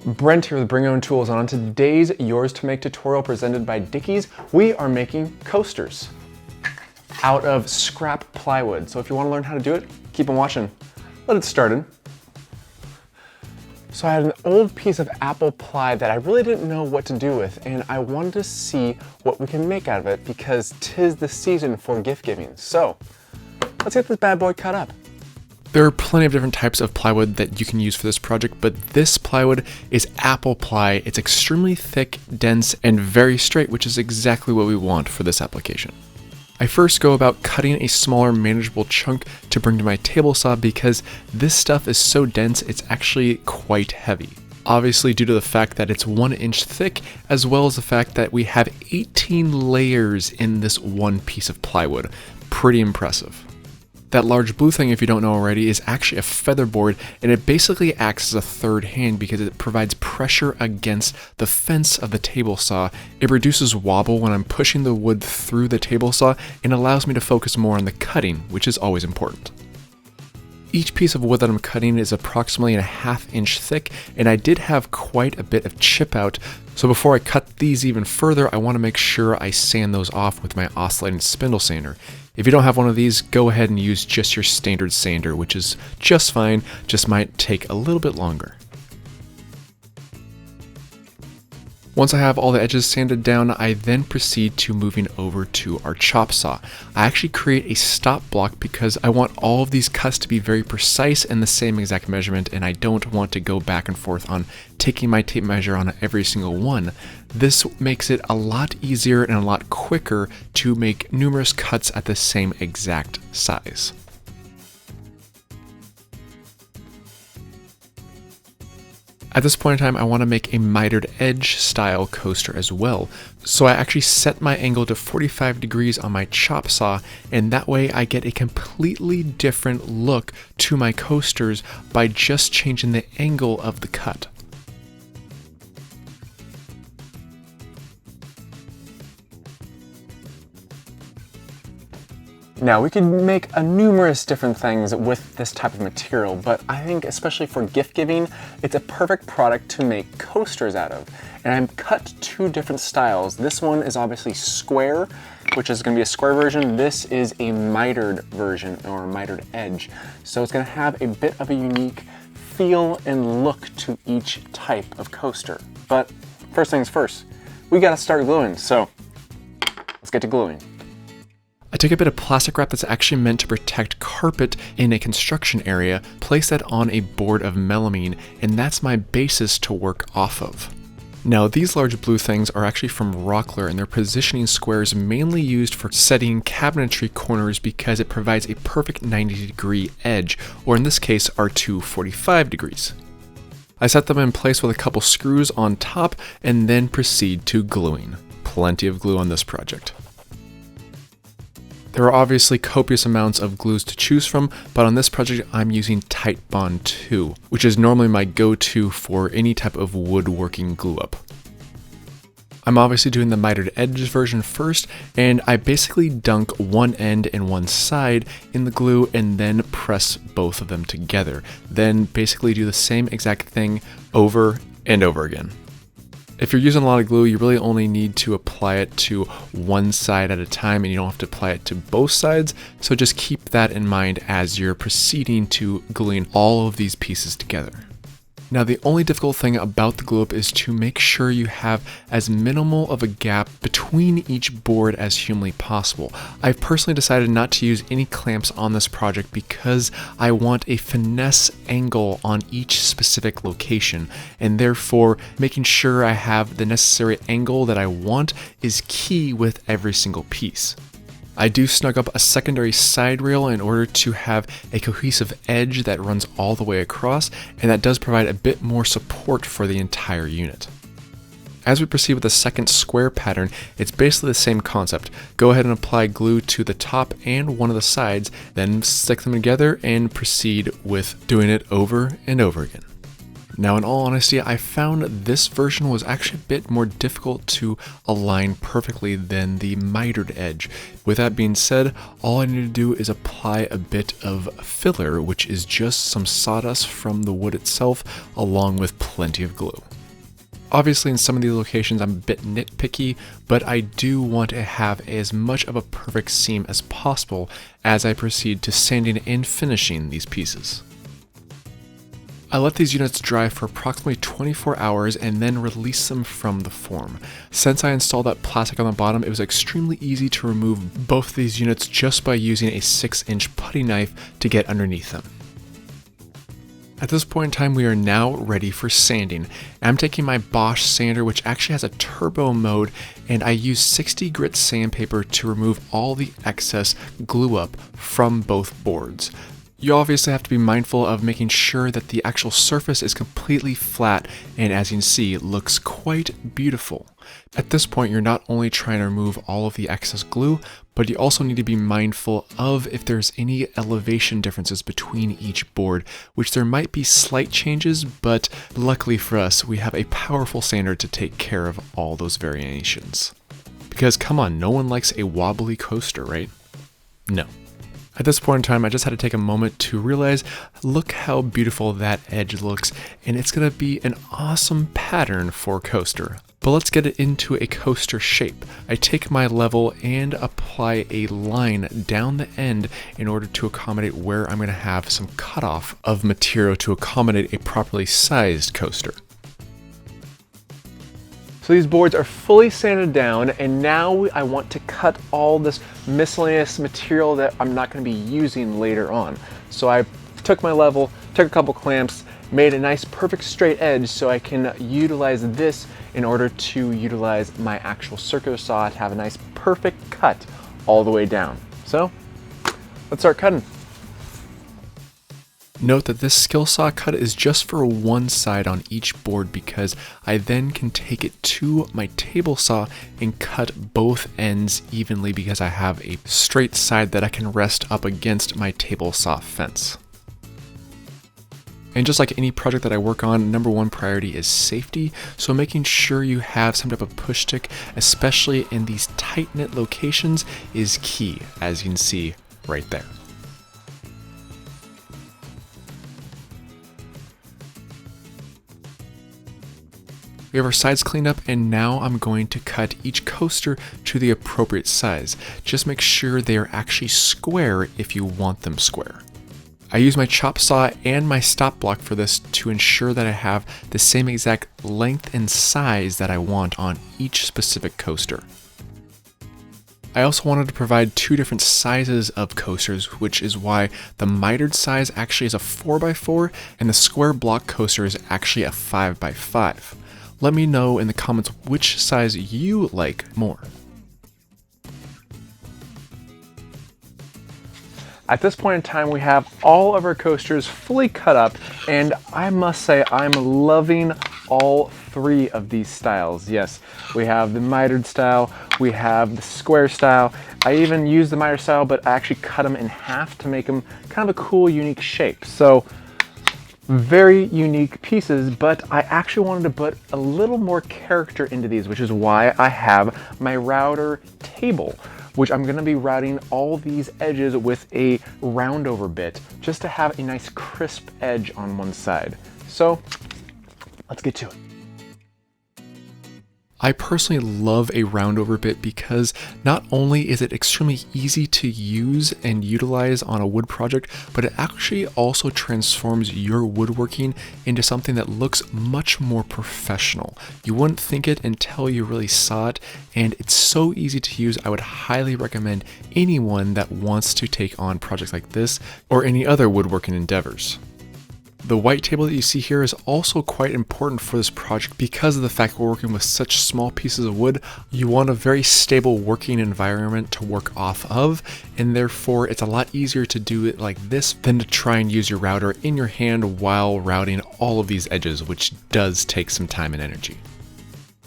Brent here with BYOTools, and on today's Yours to Make tutorial presented by Dickies, we are making coasters out of scrap plywood. So if you want to learn how to do it, keep on watching. Let's get started. So I had an old piece of apple ply that I really didn't know what to do with, and I wanted to see what we can make out of it because 'tis the season for gift giving. So let's get this bad boy cut up. There are plenty of different types of plywood that you can use for this project, but this plywood is apple ply. It's extremely thick, dense, and very straight, which is exactly what we want for this application. I first go about cutting a smaller, manageable chunk to bring to my table saw because this stuff is so dense it's actually quite heavy. Obviously due to the fact that it's 1 inch thick, as well as the fact that we have 18 layers in this one piece of plywood. Pretty impressive. That large blue thing, if you don't know already, is actually a featherboard, and it basically acts as a third hand because it provides pressure against the fence of the table saw. It reduces wobble when I'm pushing the wood through the table saw and allows me to focus more on the cutting, which is always important. Each piece of wood that I'm cutting is approximately a 1/2 inch thick, and I did have quite a bit of chip out, so before I cut these even further, I want to make sure I sand those off with my oscillating spindle sander. If you don't have one of these, go ahead and use just your standard sander, which is just fine, just might take a little bit longer. Once I have all the edges sanded down, I then proceed to moving over to our chop saw. I actually create a stop block because I want all of these cuts to be very precise and the same exact measurement, and I don't want to go back and forth on taking my tape measure on every single one. This makes it a lot easier and a lot quicker to make numerous cuts at the same exact size. At this point in time, I want to make a mitered edge style coaster as well. So I actually set my angle to 45 degrees on my chop saw, and that way I get a completely different look to my coasters by just changing the angle of the cut. Now, we could make numerous different things with this type of material, but I think especially for gift giving, it's a perfect product to make coasters out of. And I've cut 2 different styles. This one is obviously square, which is going to be a square version. This is a mitered version, or a mitered edge. So it's going to have a bit of a unique feel and look to each type of coaster. But first things first, we got to start gluing. So let's get to gluing. I took a bit of plastic wrap that's actually meant to protect carpet in a construction area, place that on a board of melamine, and that's my basis to work off of. Now, these large blue things are actually from Rockler, and they're positioning squares mainly used for setting cabinetry corners because it provides a perfect 90-degree edge, or in this case, our 245 degrees. I set them in place with a couple screws on top and then proceed to gluing. Plenty of glue on this project. There are obviously copious amounts of glues to choose from, but on this project I'm using Titebond 2, which is normally my go-to for any type of woodworking glue up. I'm obviously doing the mitered edges version first, and I basically dunk one end and one side in the glue and then press both of them together. Then basically do the same exact thing over and over again. If you're using a lot of glue, you really only need to apply it to one side at a time, and you don't have to apply it to both sides, so just keep that in mind as you're proceeding to gluing all of these pieces together. Now, the only difficult thing about the glue up is to make sure you have as minimal of a gap between each board as humanly possible. I've personally decided not to use any clamps on this project because I want a finesse angle on each specific location, and therefore making sure I have the necessary angle that I want is key with every single piece. I do snug up a secondary side rail in order to have a cohesive edge that runs all the way across, and that does provide a bit more support for the entire unit. As we proceed with the second square pattern, it's basically the same concept. Go ahead and apply glue to the top and one of the sides, then stick them together and proceed with doing it over and over again. Now, in all honesty, I found this version was actually a bit more difficult to align perfectly than the mitered edge. With that being said, all I need to do is apply a bit of filler, which is just some sawdust from the wood itself, along with plenty of glue. Obviously, in some of these locations, I'm a bit nitpicky, but I do want to have as much of a perfect seam as possible as I proceed to sanding and finishing these pieces. I let these units dry for approximately 24 hours and then release them from the form. Since I installed that plastic on the bottom, it was extremely easy to remove both of these units just by using a 6-inch putty knife to get underneath them. At this point in time, we are now ready for sanding. I'm taking my Bosch sander, which actually has a turbo mode, and I use 60 grit sandpaper to remove all the excess glue up from both boards. You obviously have to be mindful of making sure that the actual surface is completely flat, and as you can see, it looks quite beautiful. At this point, you're not only trying to remove all of the excess glue, but you also need to be mindful of if there's any elevation differences between each board, which there might be slight changes, but luckily for us, we have a powerful sander to take care of all those variations. Because come on, no one likes a wobbly coaster, right? No. At this point in time, I just had to take a moment to realize, look how beautiful that edge looks, and it's going to be an awesome pattern for a coaster. But let's get it into a coaster shape. I take my level and apply a line down the end in order to accommodate where I'm going to have some cutoff of material to accommodate a properly sized coaster. So these boards are fully sanded down, and now I want to cut all this miscellaneous material that I'm not going to be using later on. So I took my level, took a couple clamps, made a nice perfect straight edge so I can utilize this in order to utilize my actual circular saw to have a nice perfect cut all the way down. So let's start cutting. Note that this skill saw cut is just for one side on each board because I then can take it to my table saw and cut both ends evenly because I have a straight side that I can rest up against my table saw fence. And just like any project that I work on, number one priority is safety, so making sure you have some type of push stick, especially in these tight-knit locations, is key, as you can see right there. We have our sides cleaned up, and now I'm going to cut each coaster to the appropriate size. Just make sure they are actually square if you want them square. I use my chop saw and my stop block for this to ensure that I have the same exact length and size that I want on each specific coaster. I also wanted to provide two different sizes of coasters, which is why the mitered size actually is a 4x4 and the square block coaster is actually a 5x5. Let me know in the comments which size you like more. At this point in time, we have all of our coasters fully cut up, and I must say I'm loving all three of these styles. Yes, we have the mitered style, we have the square style. I even used the mitered style, but I actually cut them in half to make them kind of a cool, unique shape. So very unique pieces, but I actually wanted to put a little more character into these, which is why I have my router table, which I'm going to be routing all these edges with a roundover bit just to have a nice crisp edge on one side. So let's get to it. I personally love a roundover bit because not only is it extremely easy to use and utilize on a wood project, but it actually also transforms your woodworking into something that looks much more professional. You wouldn't think it until you really saw it, and it's so easy to use. I would highly recommend anyone that wants to take on projects like this or any other woodworking endeavors. The white table that you see here is also quite important for this project because of the fact we're working with such small pieces of wood. You want a very stable working environment to work off of, and therefore it's a lot easier to do it like this than to try and use your router in your hand while routing all of these edges, which does take some time and energy.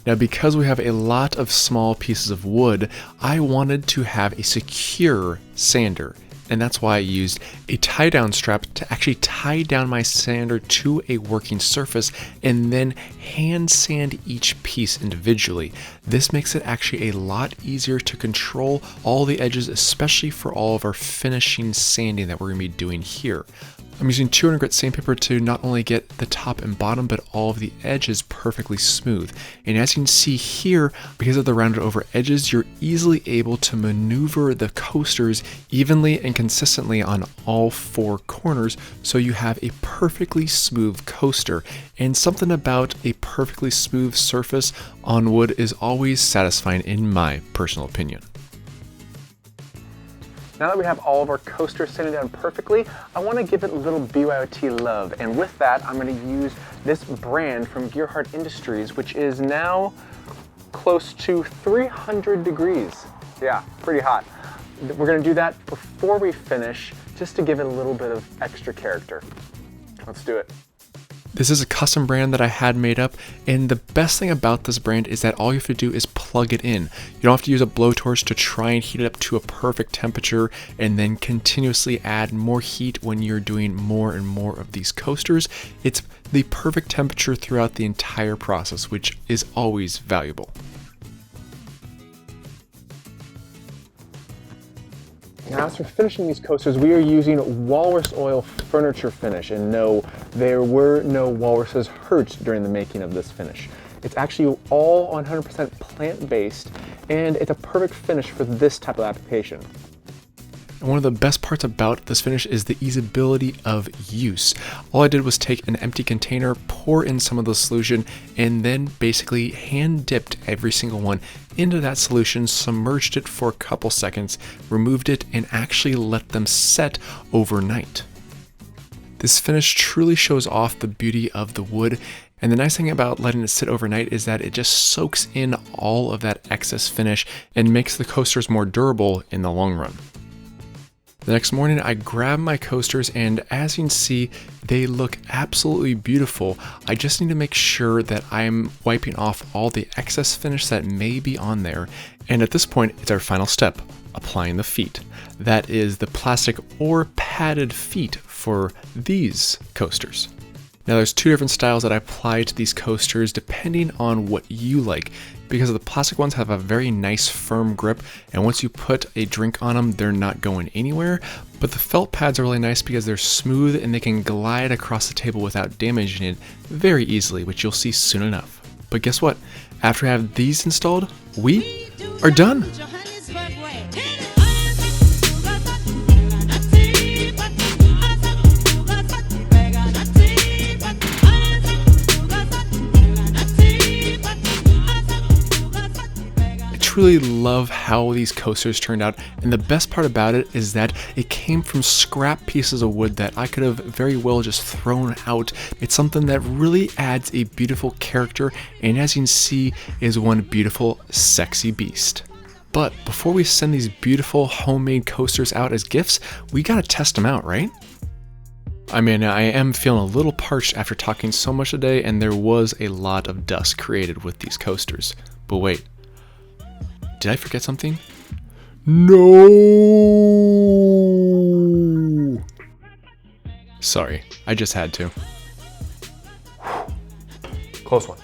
Now, because we have a lot of small pieces of wood, I wanted to have a secure sander. And that's why I used a tie down strap to actually tie down my sander to a working surface and then hand sand each piece individually. This makes it actually a lot easier to control all the edges, especially for all of our finishing sanding that we're going to be doing here. I'm using 200 grit sandpaper to not only get the top and bottom, but all of the edges perfectly smooth. And as you can see here, because of the rounded over edges, you're easily able to maneuver the coasters evenly and consistently on all four corners, so you have a perfectly smooth coaster. And something about a perfectly smooth surface on wood is always satisfying in my personal opinion. Now that we have all of our coasters sitting down perfectly, I want to give it a little BYOT love. And with that, I'm going to use this brand from Gearhart Industries, which is now close to 300 degrees. Yeah, pretty hot. We're going to do that before we finish, just to give it a little bit of extra character. Let's do it. This is a custom brand that I had made up, and the best thing about this brand is that all you have to do is plug it in. You don't have to use a blowtorch to try and heat it up to a perfect temperature and then continuously add more heat when you're doing more and more of these coasters. It's the perfect temperature throughout the entire process, which is always valuable. Now, as for finishing these coasters, we are using walrus oil furniture finish, and no, there were no walruses hurt during the making of this finish. It's actually all 100% plant-based, and it's a perfect finish for this type of application. And one of the best parts about this finish is the easeability of use. All I did was take an empty container, pour in some of the solution, and then basically hand dipped every single one into that solution, submerged it for a couple seconds, removed it, and actually let them set overnight. This finish truly shows off the beauty of the wood, and the nice thing about letting it sit overnight is that it just soaks in all of that excess finish and makes the coasters more durable in the long run. The next morning I grab my coasters, and as you can see, they look absolutely beautiful. I just need to make sure that I'm wiping off all the excess finish that may be on there. And at this point, it's our final step, applying the feet. That is the plastic or padded feet for these coasters. Now there's two different styles that I apply to these coasters depending on what you like, because the plastic ones have a very nice firm grip, and once you put a drink on them, they're not going anywhere. But the felt pads are really nice because they're smooth and they can glide across the table without damaging it very easily, which you'll see soon enough. But guess what? After I have these installed, we are done. Really love how these coasters turned out, and the best part about it is that it came from scrap pieces of wood that I could have very well just thrown out. It's something that really adds a beautiful character, and as you can see, is one beautiful sexy beast. But before we send these beautiful homemade coasters out as gifts, we gotta test them out, right? I mean, I am feeling a little parched after talking so much today, and there was a lot of dust created with these coasters. But wait, did I forget something? No! Sorry, I just had to. Close one.